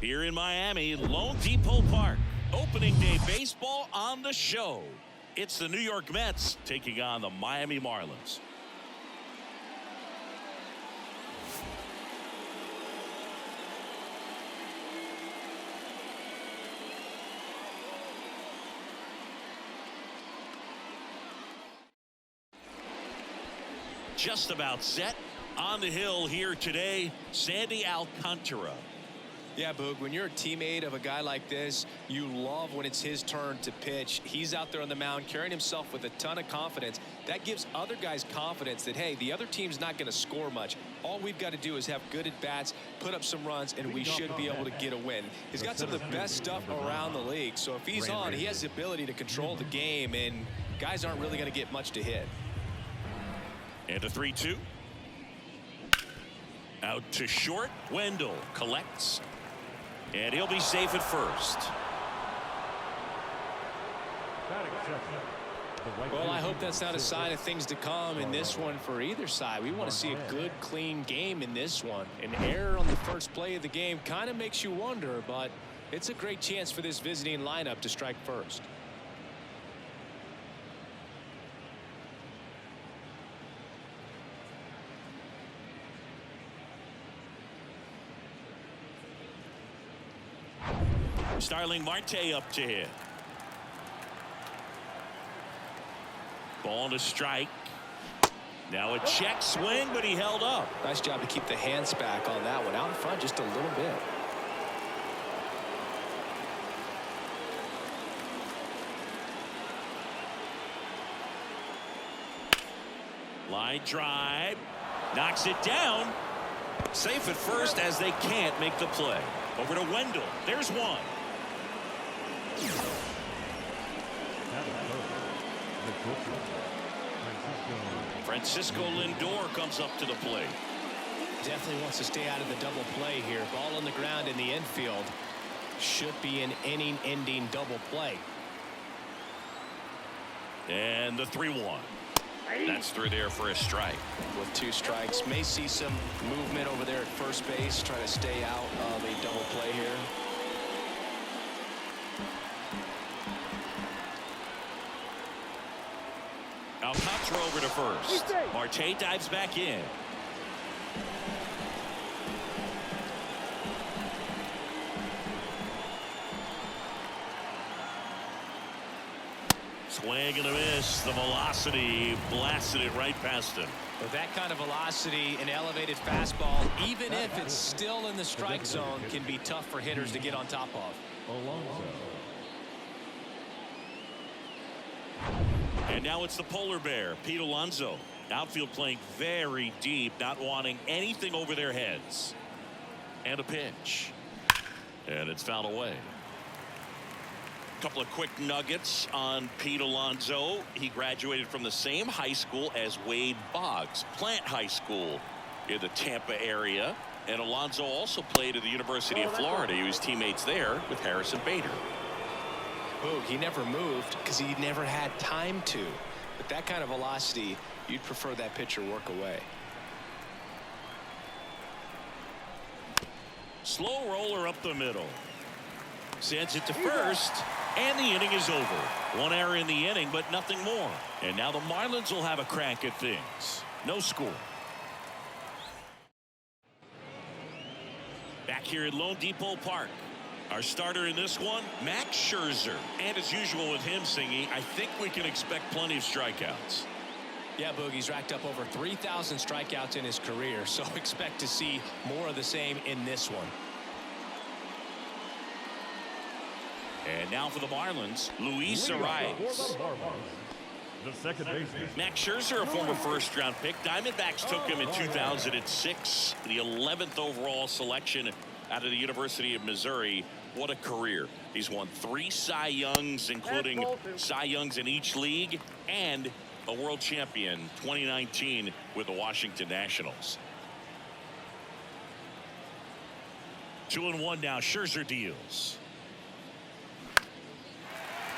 Here in Miami, Lone Depot Park. Opening day baseball on the show. It's the New York Mets taking on the Miami Marlins. Just about set. On the hill here today, Sandy Alcantara. Yeah, Boog, when you're a teammate of a guy like this, you love when it's his turn to pitch. He's out there on the mound carrying himself with a ton of confidence. That gives other guys confidence that, hey, the other team's not going to score much. All we've got to do is have good at-bats, put up some runs, and we should be able to get a win. He's got some of the best stuff around the league. So if he's on, he has the ability to control the game, and guys aren't really going to get much to hit. And a 3-2. Out to short. Wendell collects. And he'll be safe at first. Well, I hope that's not a sign of things to come in this one for either side. We want to see a good, clean game in this one. An error on the first play of the game kind of makes you wonder, but it's a great chance for this visiting lineup to strike first. Starling Marte up to hit. Ball to strike. Now a check swing, but he held up. Nice job to keep the hands back on that one. Out in front just a little bit. Line drive. Knocks it down. Safe at first as they can't make the play. Over to Wendell. There's one. Francisco Lindor comes up to the plate. Definitely wants to stay out of the double play here. Ball on the ground in the infield. Should be an inning-ending double play. And the 3-1. That's through there for a strike. With 2 strikes, may see some movement over there at first base, trying to stay out of a double play here. Alcantara over to first. Marte dives back in. Swing and a miss. The velocity blasted it right past him. With that kind of velocity, an elevated fastball, even if it's still in the strike zone, can be tough for hitters to get on top of. And now it's the polar bear, Pete Alonso. Outfield playing very deep, not wanting anything over their heads. And a pitch. And it's fouled away. Couple of quick nuggets on Pete Alonso. He graduated from the same high school as Wade Boggs, Plant High School in the Tampa area. And Alonso also played at the University of Florida. He was teammates there with Harrison Bader. Boog, he never moved because he never had time to. With that kind of velocity, you'd prefer that pitcher work away. Slow roller up the middle. Sends it to first. And the inning is over. One error in the inning, but nothing more. And now the Marlins will have a crack at things. No score. Back here at Lone Depot Park. Our starter in this one, Max Scherzer. And as usual with him singing, I think we can expect plenty of strikeouts. Yeah, Boogie's racked up over 3,000 strikeouts in his career, so expect to see more of the same in this one. And now for the Marlins, Luis Arias. The second baseman. Max Scherzer, a former first-round pick. Diamondbacks took him in 2006, the 11th overall selection out of the University of Missouri. What a career. He's won 3 Cy Youngs, including Cy Youngs in each league, and a world champion 2019 with the Washington Nationals. 2-1 now. Scherzer deals.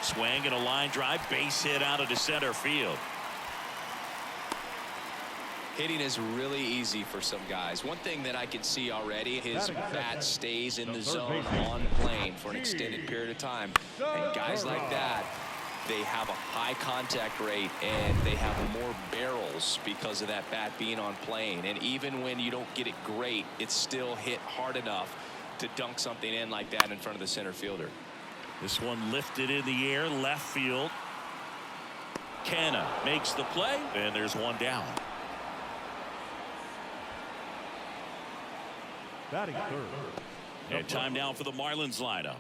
Swing and a line drive, base hit out into center field. Hitting is really easy for some guys. One thing that I can see already, his bat stays in the zone on plane for an extended period of time. And guys like that, they have a high contact rate and they have more barrels because of that bat being on plane. And even when you don't get it great, it's still hit hard enough to dunk something in like that in front of the center fielder. This one lifted in the air, left field. Canna makes the play, and there's one down. Batting third. And time now for the Marlins lineup.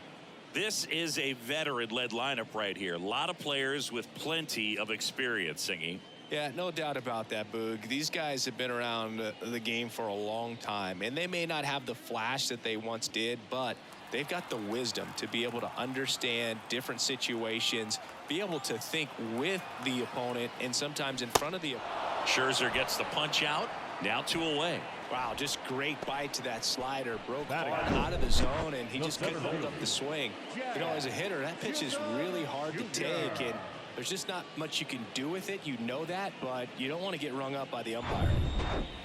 This is a veteran-led lineup right here. A lot of players with plenty of experience, Singy. Yeah, no doubt about that, Boog. These guys have been around the game for a long time, and they may not have the flash that they once did, but they've got the wisdom to be able to understand different situations, be able to think with the opponent and sometimes in front of the opponent. Scherzer gets the punch out. Now 2 away. Wow, just great bite to that slider. Broke hard out of the zone, and he just couldn't hold up the swing. You know, as a hitter, that pitch is really hard to take, and there's just not much you can do with it. You know that, but you don't want to get rung up by the umpire.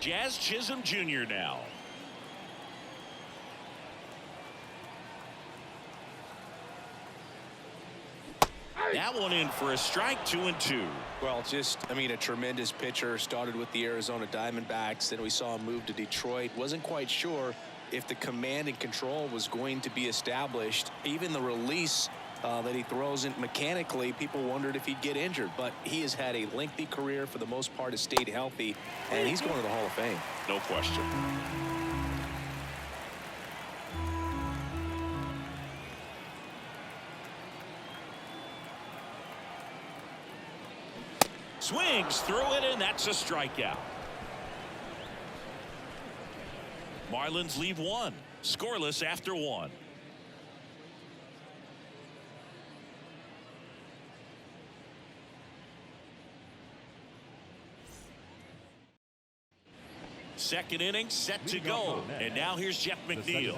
Jazz Chisholm Jr. now. That one in for a strike, 2-2. Well, just, I mean, a tremendous pitcher. Started with the Arizona Diamondbacks. Then we saw him move to Detroit. Wasn't quite sure if the command and control was going to be established. Even the release that he throws in mechanically, people wondered if he'd get injured. But he has had a lengthy career. For the most part, has stayed healthy. And he's going to the Hall of Fame. No question. Swings through it, and that's a strikeout. Marlins leave one. Scoreless after one. Second inning set to go. And now here's Jeff McNeil.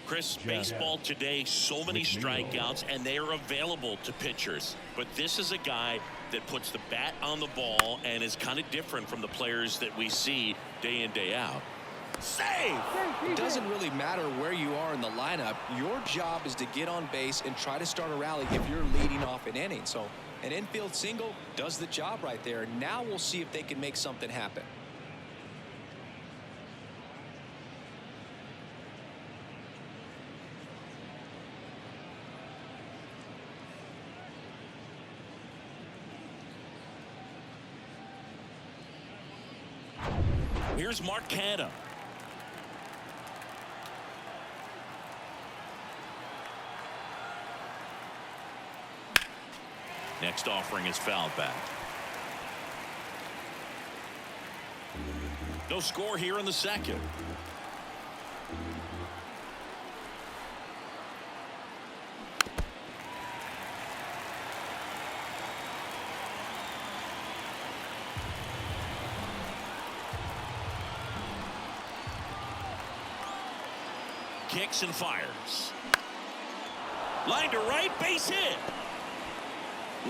Chris, baseball today, so many strikeouts, and they are available to pitchers. But this is a guy that puts the bat on the ball and is kind of different from the players that we see day in, day out. Save! It doesn't really matter where you are in the lineup. Your job is to get on base and try to start a rally if you're leading off an inning. So an infield single does the job right there. Now we'll see if they can make something happen. Here's Mark Canna. Next offering is fouled back. No score here in the second. Kicks and fires. Line to right, base hit.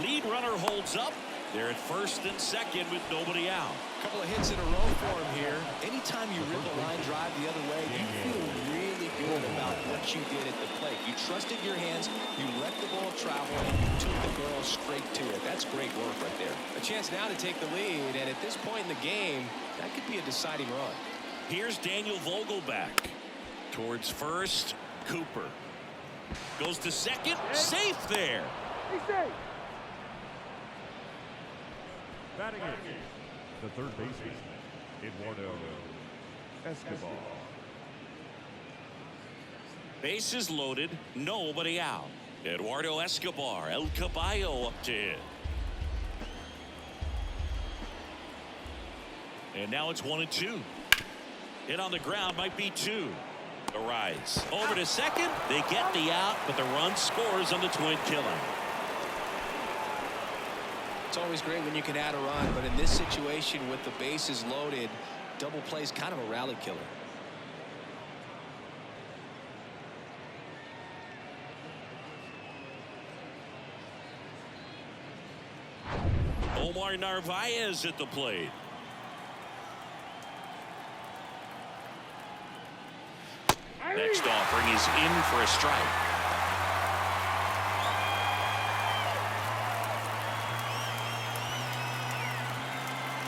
Lead runner holds up. They're at first and second with nobody out. A couple of hits in a row for him here. Anytime you rip a line drive the other way, you feel really good about what you did at the plate. You trusted your hands, you let the ball travel, and you took the girl straight to it. That's great work right there. A chance now to take the lead, and at this point in the game, that could be a deciding run. Here's Daniel Vogelback. Towards first, Cooper. Goes to second, safe there. He's safe. Batting in, the third baseman, Eduardo Escobar. Bases loaded, nobody out. Eduardo Escobar, El Caballo up to hit. And now it's 1-2. Hit on the ground, might be 2. The rise over to second. They get the out, but the run scores on the twin killer. It's always great when you can add a run, but in this situation with the bases loaded, double play is kind of a rally killer. Omar Narvaez at the plate. Next offering is in for a strike.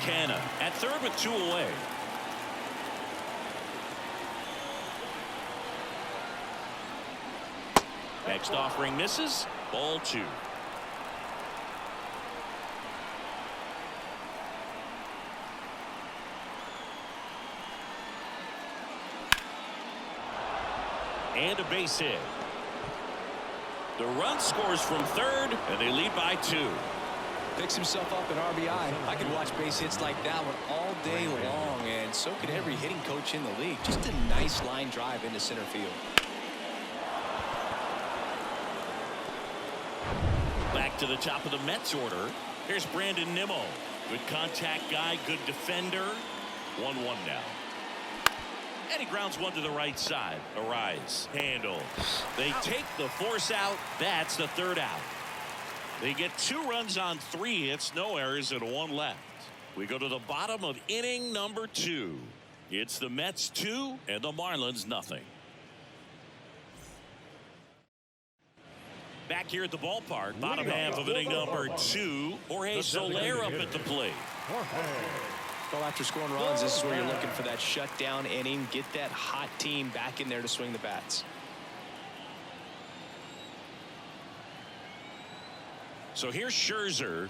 Canna at third with 2 away. Next offering misses. Ball 2. And a base hit. The run scores from third, and they lead by 2. Picks himself up an RBI. I could watch base hits like that one all day long, and so could every hitting coach in the league. Just a nice line drive into center field. Back to the top of the Mets order. Here's Brandon Nimmo. Good contact guy, good defender. 1-1 now. And he grounds one to the right side. Arise handles. They take the force out. That's the 3rd out. They get 2 runs on 3 hits, no errors, and 1 left. We go to the bottom of inning number 2. It's the Mets 2 and the Marlins nothing. Back here at the ballpark, bottom half of inning number 2. Jorge Soler up at the plate. Well, after scoring runs, this is where you're looking for that shutdown inning. Get that hot team back in there to swing the bats. So here's Scherzer.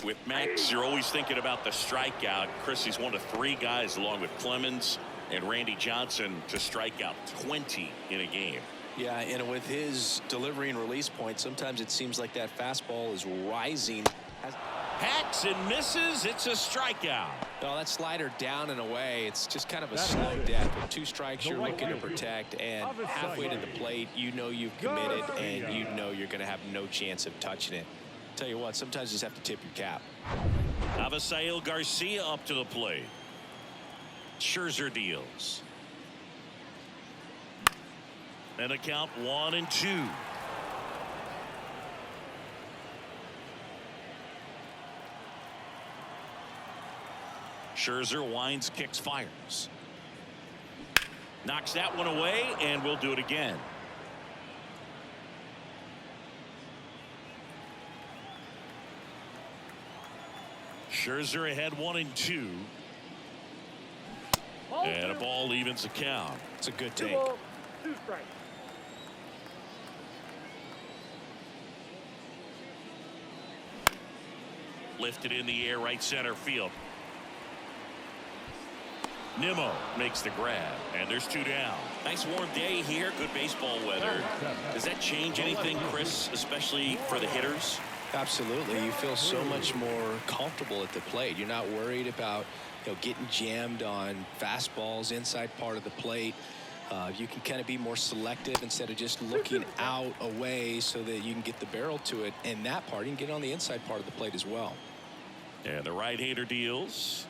With Max, you're always thinking about the strikeout. Chris, he's one of 3 guys, along with Clemens and Randy Johnson, to strike out 20 in a game. Yeah, and with his delivery and release point, sometimes it seems like that fastball is rising. Hacks and misses. It's a strikeout. No, that slider down and away. It's just kind of a slow death. With 2 strikes, you're looking to protect, and halfway to the plate, you know you've committed, and you know you're going to have no chance of touching it. Tell you what, sometimes you just have to tip your cap. Avisail Garcia up to the plate. Scherzer deals. And a count 1-2. Scherzer winds, kicks, fires. Knocks that one away, and we'll do it again. Scherzer ahead 1-2. And a ball evens the count. It's a good take. 2 strikes. Lifted in the air, right center field. Nimmo makes the grab, and there's 2 down. Nice warm day here, good baseball weather. Does that change anything, Chris, especially for the hitters? Absolutely. You feel so much more comfortable at the plate. You're not worried about, getting jammed on fastballs inside part of the plate. You can kind of be more selective instead of just looking out away so that you can get the barrel to it. And that part, you can get on the inside part of the plate as well. And the right-hander deals.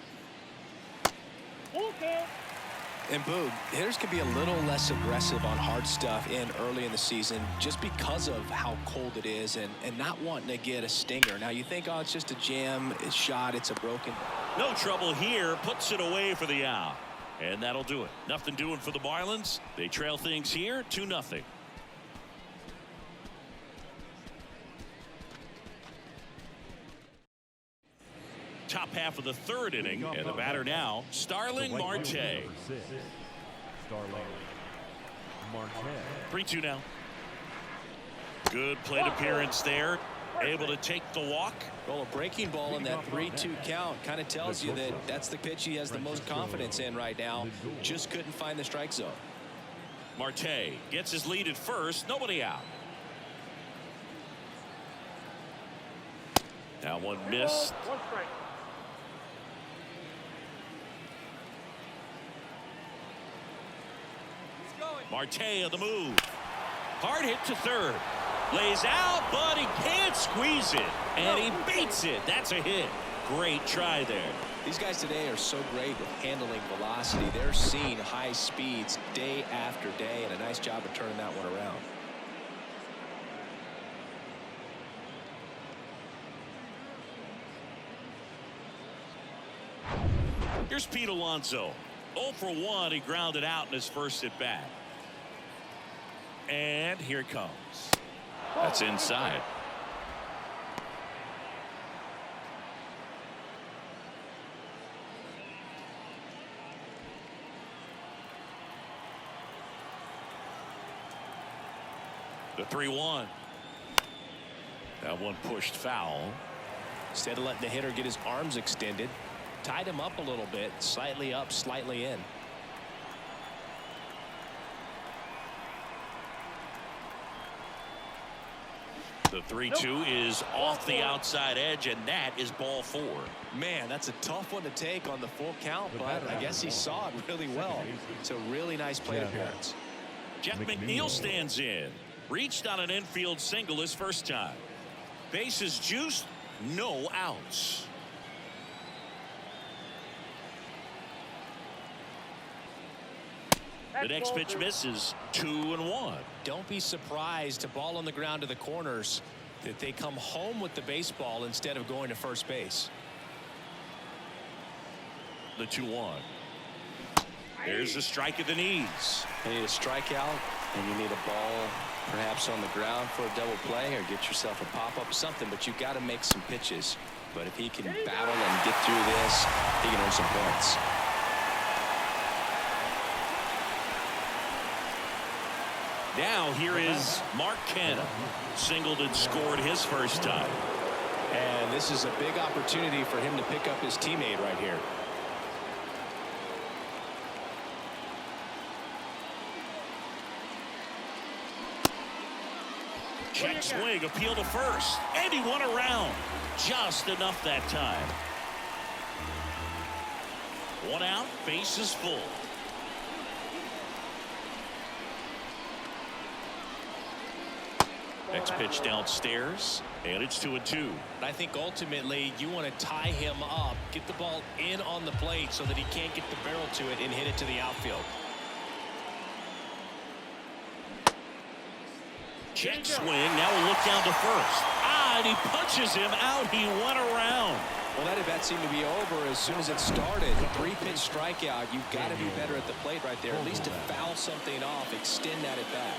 And Boog, hitters can be a little less aggressive on hard stuff early in the season just because of how cold it is and not wanting to get a stinger. Now you think, oh, it's just a jam, it's shot, it's a broken. No trouble here, puts it away for the out. And that'll do it. Nothing doing for the Marlins. They trail things here 2-0. Top half of the 3rd inning, and the batter now, Starling Marte. Starling Marte. 3-2 now. Good plate appearance there. Able to take the walk. Well, a breaking ball in that 3-2 count kind of tells you that that's the pitch he has the most confidence in right now. Just couldn't find the strike zone. Marte gets his lead at first. Nobody out. Now one missed. 1 strike. Marte on the move. Hard hit to third. Lays out, but he can't squeeze it. And he beats it. That's a hit. Great try there. These guys today are so great with handling velocity. They're seeing high speeds day after day, and a nice job of turning that one around. Here's Pete Alonso. 0 for 1. He grounded out in his first at bat. And here it comes. That's inside. The 3-1. That one pushed foul. Instead of letting the hitter get his arms extended, tied him up a little bit, slightly up, slightly in. The 3-2 is off the outside edge, and that is ball 4. Man, that's a tough one to take on the full count, but I guess he saw it really well. It's a really nice plate appearance. Jeff McNeil stands in. Reached on an infield single his first time. Bases juiced, no outs. The next pitch misses. 2-1. Don't be surprised, a ball on the ground to the corners, that they come home with the baseball instead of going to first base. The 2-1. There's a strike at the knees. You need a strikeout, and you need a ball perhaps on the ground for a double play, or get yourself a pop-up, something, but you've got to make some pitches. But if he can battle and get through this, he can earn some points. Now here is Mark Canha. Singled and scored his first time. And this is a big opportunity for him to pick up his teammate right here. Check swing, appeal to first, and he won around. Just enough that time. 1 out, bases full. Next pitch downstairs, and it's 2-2. I think ultimately you want to tie him up, get the ball in on the plate so that he can't get the barrel to it and hit it to the outfield. Check swing, now a look down to first. And he punches him out. He went around. Well, that at bat seemed to be over as soon as it started. 3-pitch strikeout. You've got to be better at the plate right there, at least to foul something off, extend that at bat.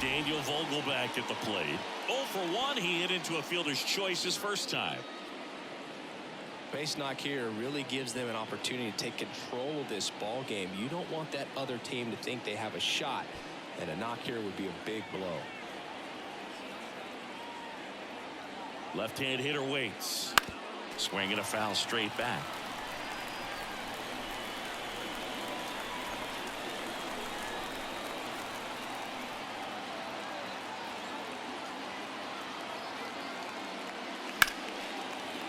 Daniel Vogelback at the plate. 0 for 1. He hit into a fielder's choice his first time. Base knock here really gives them an opportunity to take control of this ball game. You don't want that other team to think they have a shot, and a knock here would be a big blow. Left-hand hitter waits. Swing and a foul straight back.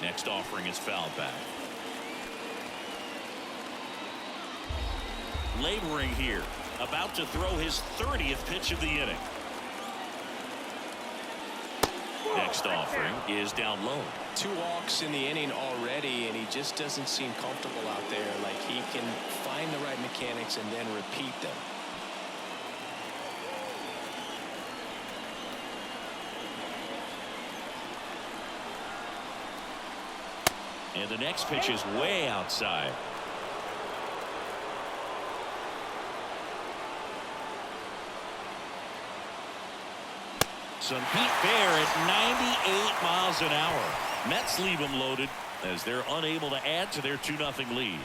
Next offering is fouled back. Laboring here. About to throw his 30th pitch of the inning. Next offering is down low. 2 walks in the inning already, and he just doesn't seem comfortable out there. Like he can find the right mechanics and then repeat them. And the next pitch is way outside. Some heat there at 98 miles an hour. Mets leave them loaded as they're unable to add to their 2-0 lead.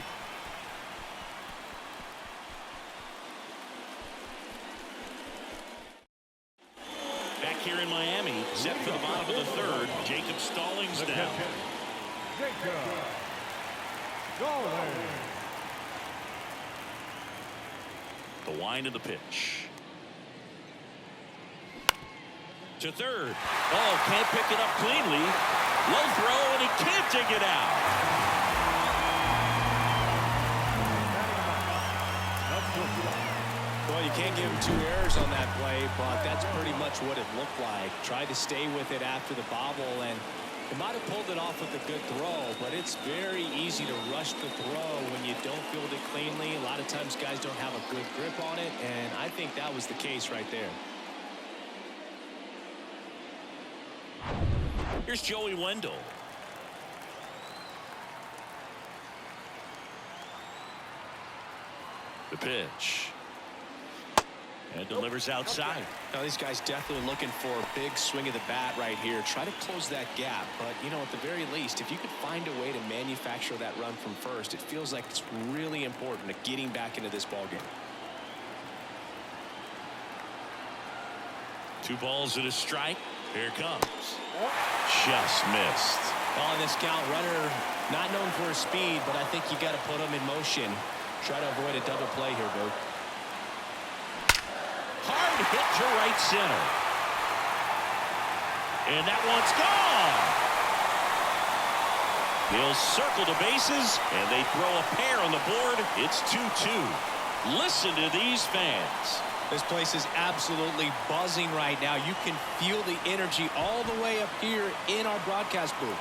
Back here in Miami, set for the bottom of the third. Jacob Stallings down. The wind of the pitch. To third. Oh, can't pick it up cleanly. Low throw, and he can't dig it out. Well, you can't give him 2 errors on that play, but that's pretty much what it looked like. Tried to stay with it after the bobble, and he might have pulled it off with a good throw, but it's very easy to rush the throw when you don't field it cleanly. A lot of times guys don't have a good grip on it, and I think that was the case right there. Here's Joey Wendell. The pitch. And delivers outside. Now, these guys definitely looking for a big swing of the bat right here. Try to close that gap. But, you know, at the very least, if you could find a way to manufacture that run from first, it feels like it's really important to getting back into this ballgame. 2 balls and a strike. Here it comes. Just missed. On this count, runner not known for his speed, but I think you got to put him in motion. Try to avoid a double play here, Boog. Hard hit to right center. And that one's gone. He'll circle the bases, and they throw a pair on the board. It's 2-2. Listen to these fans. This place is absolutely buzzing right now. You can feel the energy all the way up here in our broadcast booth.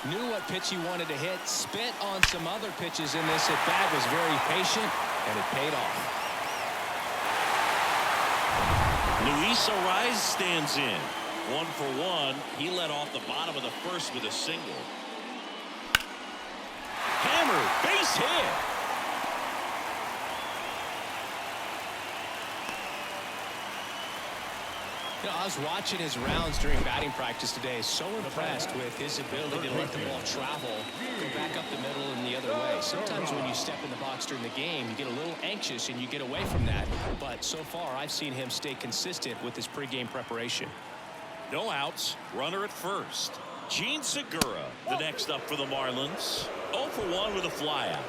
Knew what pitch he wanted to hit, spent on some other pitches in this at bat, was very patient, and it paid off. Luis Ariz stands in. 1 for 1. He led off the bottom of the first with a single. Hammered, base hit. You know, I was watching his rounds during batting practice today. So impressed with his ability to let the ball travel, go back up the middle and the other way. Sometimes when you step in the box during the game, you get a little anxious and you get away from that. But so far, I've seen him stay consistent with his pregame preparation. No outs. Runner at first. Gene Segura, the next up for the Marlins. 0 for 1 with a flyout.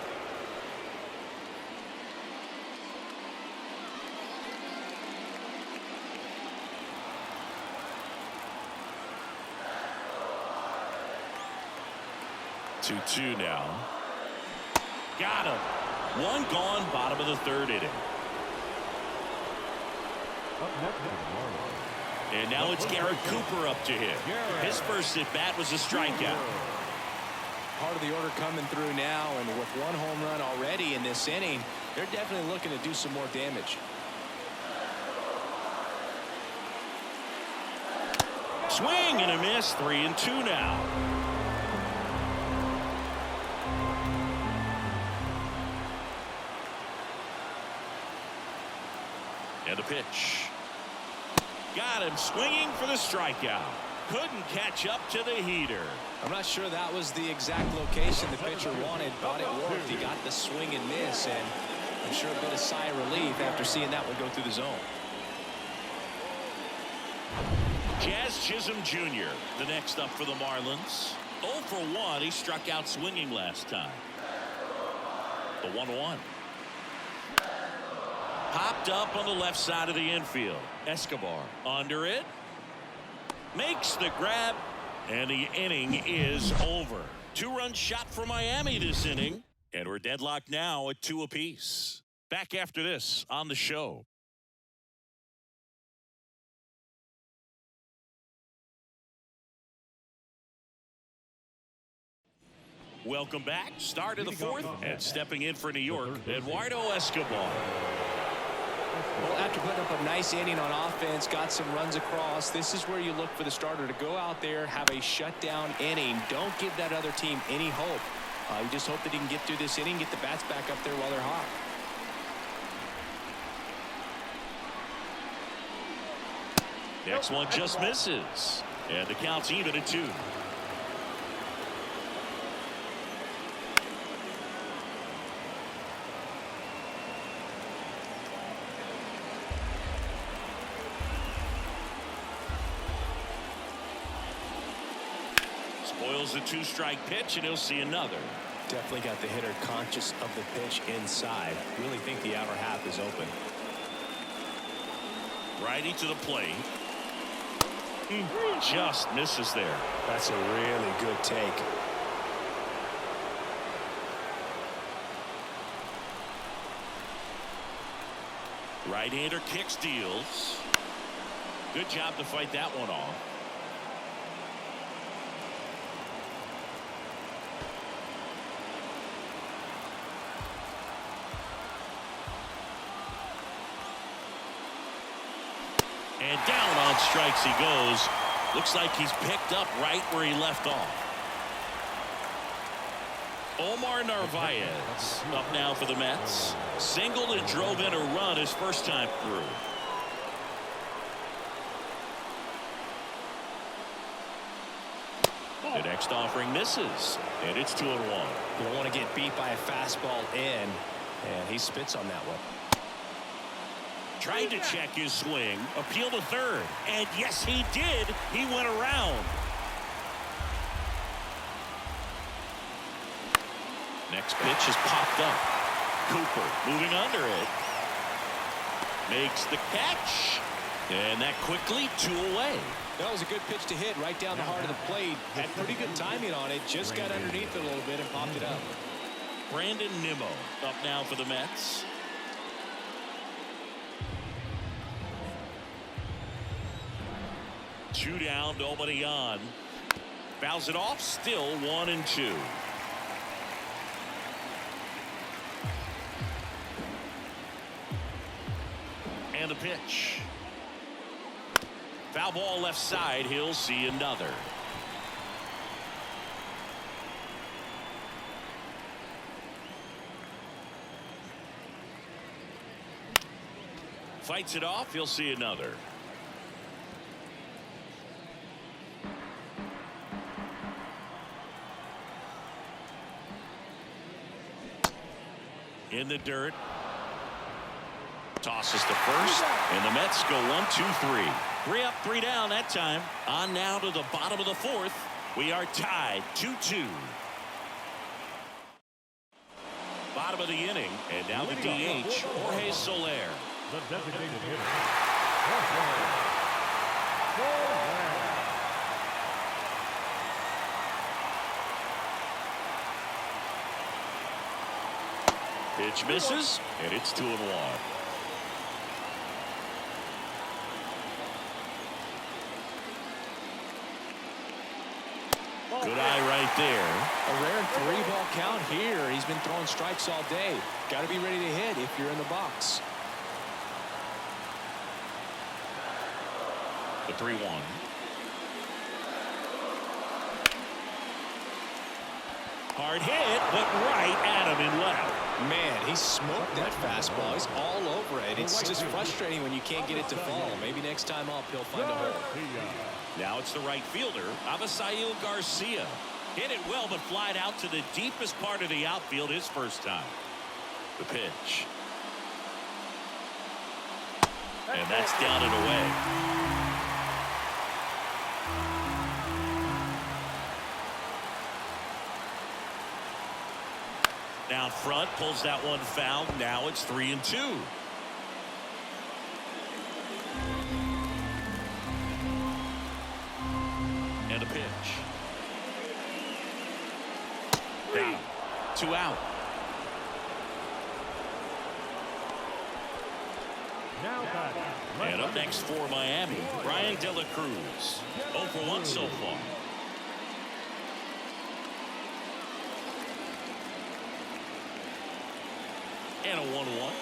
Two now. Got him. 1 gone, bottom of the 3rd inning. And now it's Garrett Cooper up to hit. His first at bat was a strikeout. Part of the order coming through now, and with 1 home run already in this inning, they're definitely looking to do some more damage. Swing and a miss. 3-2 now. And a pitch. Got him swinging for the strikeout. Couldn't catch up to the heater. I'm not sure that was the exact location the pitcher wanted, but it worked. He got the swing and miss, and I'm sure a bit of sigh of relief after seeing that one go through the zone. Jazz Chisholm Jr., the next up for the Marlins. 0 for 1. He struck out swinging last time. The 1-1. Popped up on the left side of the infield. Escobar under it. Makes the grab. And the inning is over. 2-run shot for Miami this inning. And we're deadlocked now at 2 apiece. Back after this on the show. Welcome back. Start of the 4th. And stepping in for New York, Eduardo Escobar. Well, after putting up a nice inning on offense, got some runs across, this is where you look for the starter to go out there, have a shutdown inning. Don't give that other team any hope. You just hope that he can get through this inning, get the bats back up there while they're hot. Next one just misses. And the count's even at 2. Spoils the 2-strike pitch, and he'll see another. Definitely got the hitter conscious of the pitch inside. Really think the outer half is open. Righty to the plate. Just misses there. That's a really good take. Right-hander kicks, deals. Good job to fight that one off. And down on strikes he goes. Looks like he's picked up right where he left off. Omar Narvaez up now for the Mets. Singled and drove in a run his first time through. The next offering misses, and it's 2-1. You don't want to get beat by a fastball in, and he spits on that one. Tried to check his swing, appeal to third, and yes, he did. He went around. Next pitch is popped up. Cooper moving under it. Makes the catch, and that quickly 2 away. That was a good pitch to hit right down the heart of the plate. Had pretty good timing on it. Just got underneath it a little bit and popped it up. Brandon Nimmo up now for the Mets. Two down, nobody on. Fouls it off, still 1-2. And a pitch. Foul ball left side. He'll see another. Fights it off. He'll see another. In the dirt. Tosses to first, and the Mets go 1-2-3. 3 up, 3 down that time. On now to the bottom of the fourth. We are tied 2-2. Bottom of the inning, and now the DH, Jorge Soler. The designated hitter. Pitch misses, and it's 2-1. Good eye right there. A rare 3-ball count here. He's been throwing strikes all day. Got to be ready to hit if you're in the box. The 3-1. Hard hit, but right at him in left. Man, he smoked that fastball. He's all over it. It's just frustrating when you can't get it to fall. Maybe next time up he'll find a hole. Now it's the right fielder, Avisail Garcia. Hit it well, but flied out to the deepest part of the outfield his first time. The pitch. And that's down and away. Down front, pulls that one foul. Now it's 3-2. And a pitch. Down. 2 out. And up next for Miami, Brian De La Cruz. 0 for 1 so far. And a 1-1.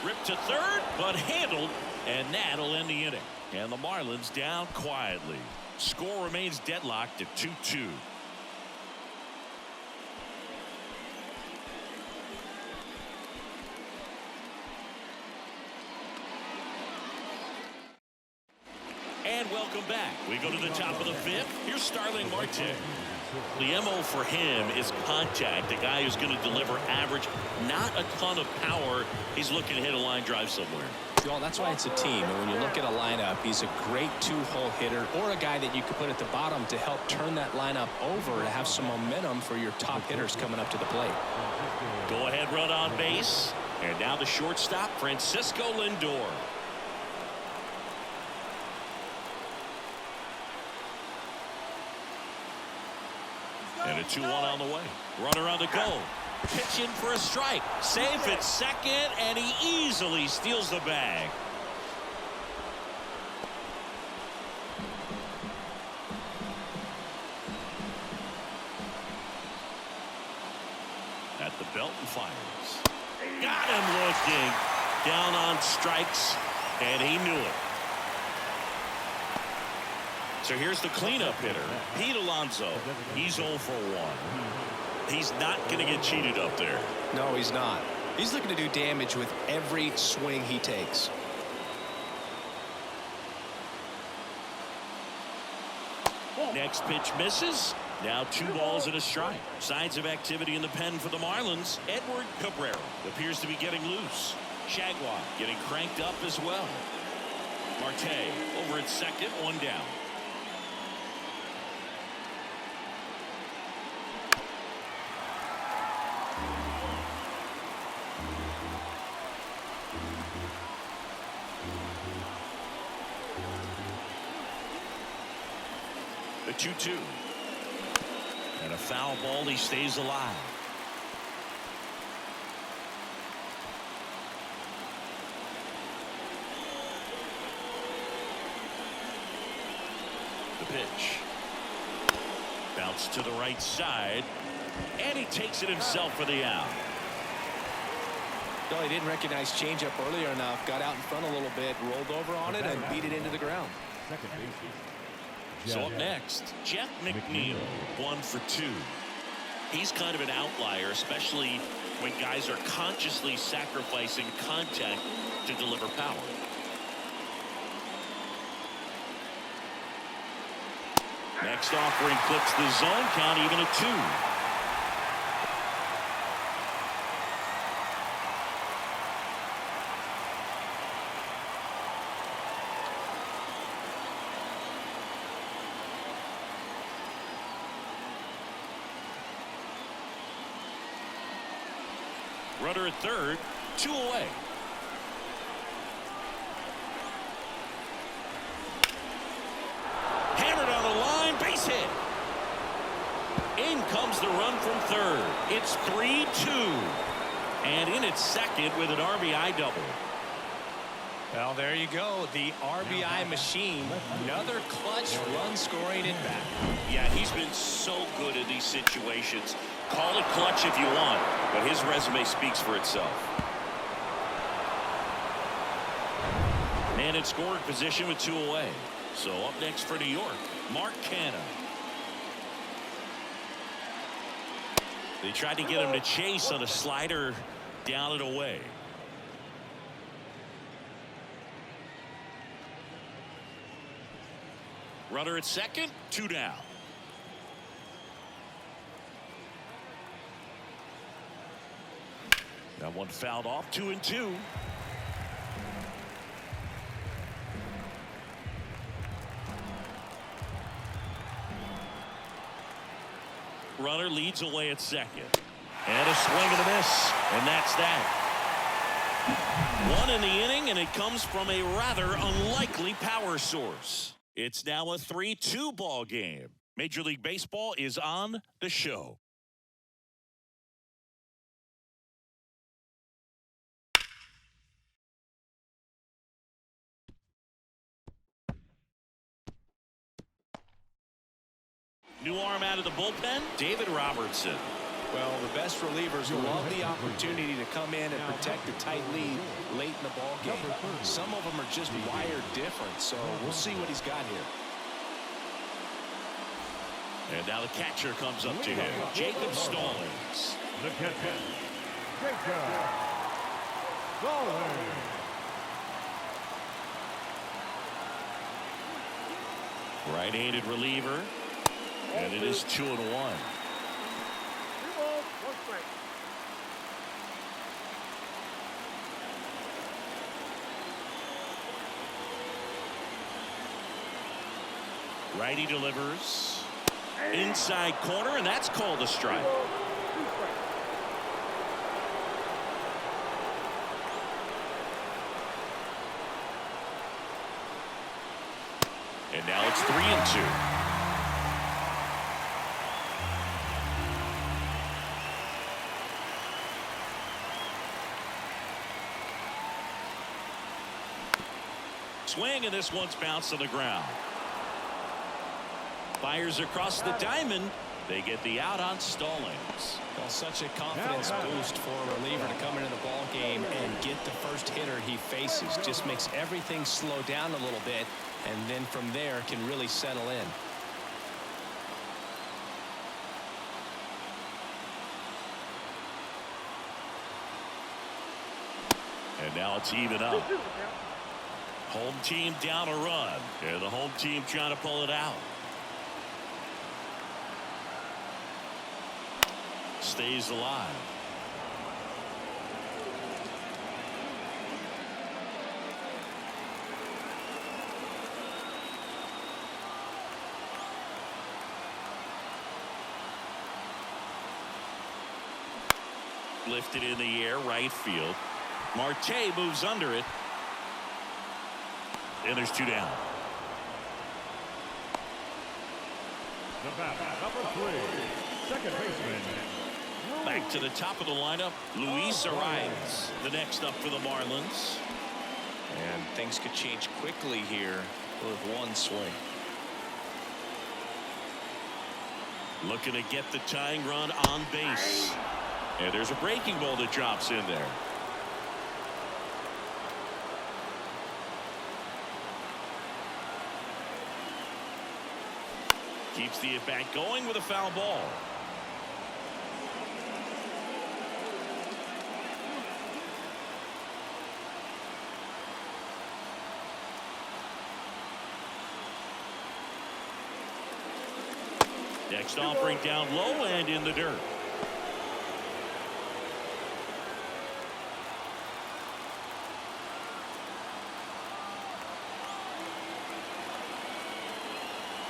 Ripped to third, but handled, and that'll end the inning. And the Marlins down quietly. Score remains deadlocked at 2-2. And welcome back. We go to the top of the fifth. Here's Starling Marte. The MO for him is contact. A guy who's going to deliver average, not a ton of power. He's looking to hit a line drive somewhere. Well, that's why it's a team. And when you look at a lineup, he's a great 2-hole hitter or a guy that you could put at the bottom to help turn that lineup over to have some momentum for your top hitters coming up to the plate. Go ahead run on base. And now the shortstop, Francisco Lindor. And a 2-1 on the way. Runner on the go. Pitch in for a strike. Safe at second, and he easily steals the bag. At the belt and fires. Got him looking. Down on strikes, and he knew it. So here's the cleanup hitter, Pete Alonso. He's 0 for 1. He's not going to get cheated up there. No, he's not. He's looking to do damage with every swing he takes. Next pitch misses. Now 2 balls and a strike. Signs of activity in the pen for the Marlins. Edward Cabrera appears to be getting loose. Jaguar getting cranked up as well. Marte over at second, 1 down. The 2-2. And a foul ball. He stays alive. The pitch. Bounce to the right side. And he takes it himself for the out. No, he didn't recognize changeup earlier enough. Got out in front a little bit, rolled over on it, and beat it into the ground. Second base. So up next, Jeff McNeil, 1 for 2. He's kind of an outlier, especially when guys are consciously sacrificing contact to deliver power. Next offering clips the zone, count even at 2. Runner at third, 2 away. Hammered on the line, base hit. In comes the run from third. It's 3-2. And in at second with an RBI double. Well, there you go. The RBI machine. Another clutch run scoring at bat. Yeah, he's been so good in these situations. Call it clutch if you want, but his resume speaks for itself. Man in scoring position with 2 away. So up next for New York, Mark Canha. They tried to get him to chase on a slider down and away. Runner at second, 2 down. That one fouled off, 2-2. Runner leads away at second. And a swing and a miss. And that's that. 1 in the inning, and it comes from a rather unlikely power source. It's now a 3-2 ball game. Major League Baseball is on the show. New arm out of the bullpen, David Robertson. Well, the best relievers love the opportunity to come in and protect a tight lead late in the ball game. Some of them are just wired different, so we'll see what he's got here. And now the catcher comes up to him, Jacob Stallings. The catcher, Jacob Stallings. Right-handed reliever, and it is 2-1. Righty delivers inside corner, and that's called a strike. And now it's 3-2. Swing, and this one's bounced to the ground. Fires across the diamond, They get the out on Stallings. Well, such a confidence boost for a reliever to come into the ball game and get the first hitter he faces. Just makes everything slow down a little bit, and then from there can really settle in. And now it's even up. Home team down a run, and the home team trying to pull it out. Stays alive. Lifted in the air, right field. Marte moves under it. And there's 2 down. The batter, number 3, second baseman. Back to the top of the lineup, Luis Arias, the next up for the Marlins. And things could change quickly here with one swing. Looking to get the tying run on base. And there's a breaking ball that drops in there. Keeps the at-bat going with a foul ball. Next offering down low and in the dirt.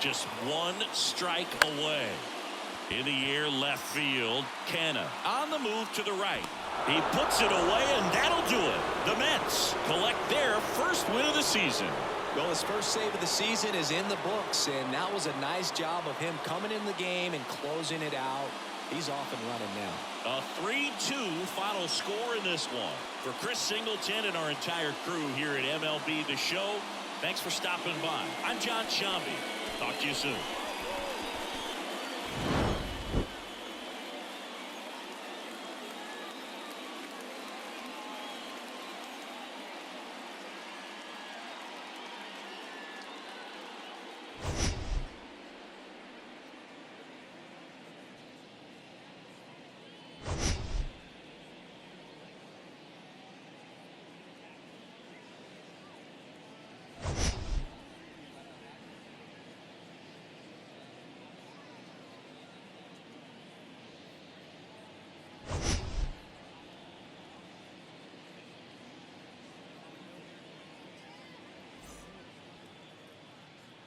Just one strike away. In the air, left field. Canna on the move to the right. He puts it away, and that'll do it. The Mets collect their first win of the season. Well, his first save of the season is in the books, and that was a nice job of him coming in the game and closing it out. He's off and running now. A 3-2 final score in this one. For Chris Singleton and our entire crew here at MLB The Show, thanks for stopping by. I'm John Shambi. Talk to you soon.